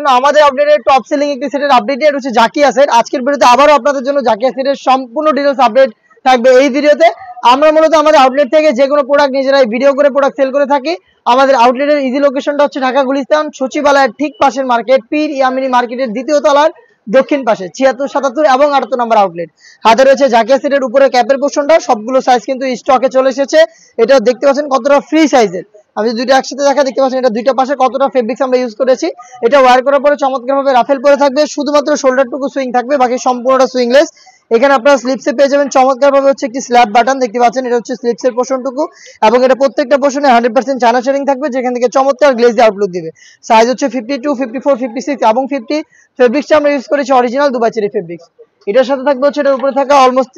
জন্য আমাদের আপডেটের টপ সেলিং একটি সেটের আপডেট এটা হচ্ছে জাকিয়া সেট। আজকের ভিডিওতে আবারও আপনাদের জন্য জাকিয়া সেটের সম্পূর্ণ ডিটেইলস আপডেট থাকবে এই ভিডিওতে। আমরা মূলত আমাদের আউটলেট থেকে যে কোনো প্রোডাক্ট নিজেরাই ভিডিও করে প্রোডাক্ট সেল করে থাকি। আমাদের আউটলেটের ইজি লোকেশনটা হচ্ছে ঢাকা গুলিস্তান সচিবালয়ের ঠিক পাশের মার্কেট, পীর ইয়ামিনী মার্কেটের দ্বিতীয় তলার দক্ষিণ পাশে ৭৬, ৭৭ এবং ৭৮ নম্বর আউটলেট। হাতে রয়েছে জাকিয়া সেটের উপরে ক্যাপের পোর্শনটা, সবগুলো সাইজ কিন্তু স্টকে চলে এসেছে। এটা দেখতে পাচ্ছেন কতটা ফ্রি সাইজের। আমি দুইটা একসাথে দেখা, দেখতে পাচ্ছেন এটা দুইটা পাশে কতটা ফেব্রিক্স আমরা ইউজ করেছি। এটা ওয়্যার করার পরে চমৎকারভাবে রাফেল পরে থাকবে, শুধুমাত্র শোল্ডারটুকু সুইং থাকবে, বাকি সম্পূর্ণটা সুইংলেস। এখানে আপনারা স্লিপসে পেয়ে যাবেন চমৎকারভাবে হচ্ছে একটি স্ল্যাব বাটন, দেখতে পাচ্ছেন এটা হচ্ছে স্লিপসের পোর্শনটুকু, এবং এটা প্রত্যেকটা পোর্শনে 100% চায়না শেডিং থাকবে, যেখান থেকে চমৎকার গ্লেজি আউটলুক দিবে। সাইজ হচ্ছে 52, 54, 56 এবং 50। ফেব্রিক্সটা আমরা ইউজ করেছি অরিজিনাল দুবাই চেরি ফেব্রিক্স। এটার সাথে থাকবে হচ্ছে এটার উপরে থাকা অলমোস্ট,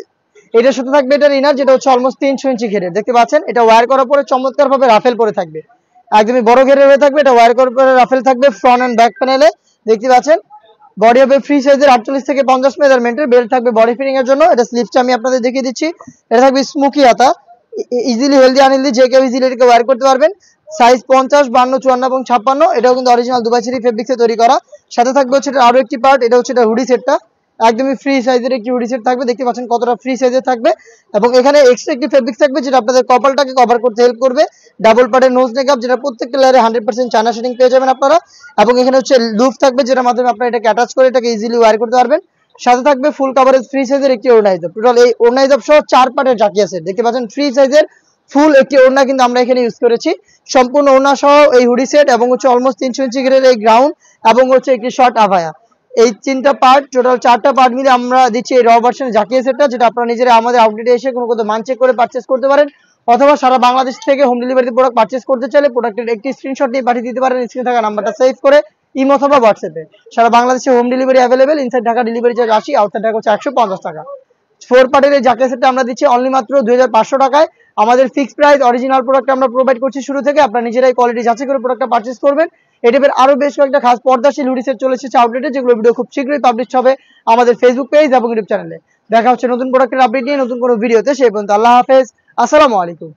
এটার সাথে থাকবে এটার ইনার, যেটা হচ্ছে অলমোস্ট 300 ইঞ্চি ঘেরের, দেখতে পাচ্ছেন। এটা ওয়্যার করার পরে চমৎকারভাবে রাফেল পরে থাকবে, একদমই বড় ঘেরের হয়ে থাকবে। এটা ওয়্যার করার পরে রাফেল থাকবে ফ্রন্ট এন্ড ব্যাক প্যানেলে, দেখতে পাচ্ছেন। বডি হবে ফ্রি সাইজের 48 থেকে 50 মেজারমেন্টের, বেল্ট থাকবে বডি ফিটিং এর জন্য। এটা স্লিপসটা আমি আপনাদের দেখিয়ে দিচ্ছি। এটা থাকবে স্মোকি হাতা, ইজিলি হেলদি আনহেলদি যে কেউ ইজিলি এটাকে ওয়্যার করতে পারবেন। সাইজ 50, 52, 54 এবং 56। এটাও কিন্তু অরিজিনাল দুবাই চেরি ফেব্রিক্সে তৈরি করা। সাথে থাকবে হচ্ছে এটা আরো একটি পার্ট, এটা হচ্ছে এটা হুডি সেটটা, একদমই ফ্রি সাইজের একটি হুডি সেট থাকবে, দেখতে পাচ্ছেন কতটা ফ্রি সাইজের থাকবে। এবং এখানে এক্সট্রা একটি ফেব্রিক্স থাকবে যেটা আপনাদের কপালটাকে কভার করতে হেল্প করবে। ডাবল পার্টের নোজ মেকআপ, যেটা প্রত্যেকটা লেয়ারে 100% চায়না শেডিং পেয়ে যাবেন আপনারা। এবং এখানে হচ্ছে লুপ থাকবে, যেটার মাধ্যমে আপনারা এটাকে অ্যাটাচ করে এটাকে ইজিলি ওয়্যার করতে পারবেন। সাথে থাকবে ফুল কভারেজ ফ্রি সাইজের একটি ওড়নাইজব। টোটাল এই ওড়নাইজব সহ 4 পার্টের জাকিয়া সেট, দেখতে পাচ্ছেন ফ্রি সাইজের ফুল একটি ওড়না কিন্তু আমরা এখানে ইউজ করেছি। সম্পূর্ণ ওড়না সহ এই হুডি সেট, এবং হচ্ছে অলমোস্ট 300 ইঞ্চি ঘেরের এই গ্রাউন্ড, এবং হচ্ছে একটি শর্ট আভায়া। এই 3টা পার্ট, টোটাল 4টা পার্ট মিলে আমরা দিচ্ছি এই র ভার্সন জাকিয়া সেটটা, যেটা আপনারা নিজেরা আমাদের আউটলেটে এসে কোনো মান চেক করে পারচেজ করতে পারেন, অথবা সারা বাংলাদেশ থেকে হোম ডেলিভারিতে প্রোডাক্ট পারচেজ করতে চাইলে প্রোডাক্টের একটি স্ক্রিনশট নিয়ে পাঠিয়ে দিতে পারেন স্ক্রিনে থাকা নাম্বারটা সেভ করে ইমো অথবা হোয়াটসঅ্যাপে। সারা বাংলাদেশে home delivery available. Inside Dhaka delivery charge 80, outside Dhaka হচ্ছে 150 টাকা। 4 পার্টের এই জাকিয়া সেটটা আমরা দিচ্ছি অনলি মাত্র 2500 টাকায়। আমাদের ফিক্সড প্রাইস, অরিজিনাল প্রোডাক্ট আমরা প্রোভাইড করছি শুরু থেকে। আপনারা নিজেরাই কোয়ালিটি যাচাই করে প্রোডাক্টটা পারচেজ করবেন। এই টাইপের আরো বেশ কয়েকটা খাস পর্দাশীল হুডি সেট চলে এসেছে আউটলেটে, যেগুলো ভিডিও খুব শীঘ্রই পাবলিশ হবে আমাদের ফেসবুক পেজ এবং ইউটিউব চ্যানেলে। দেখা হচ্ছে নতুন প্রোডাক্টের আপডেট নিয়ে নতুন কোনো ভিডিওতে। সেই পর্যন্ত আল্লাহ হাফেজ, আসসালামু আলাইকুম।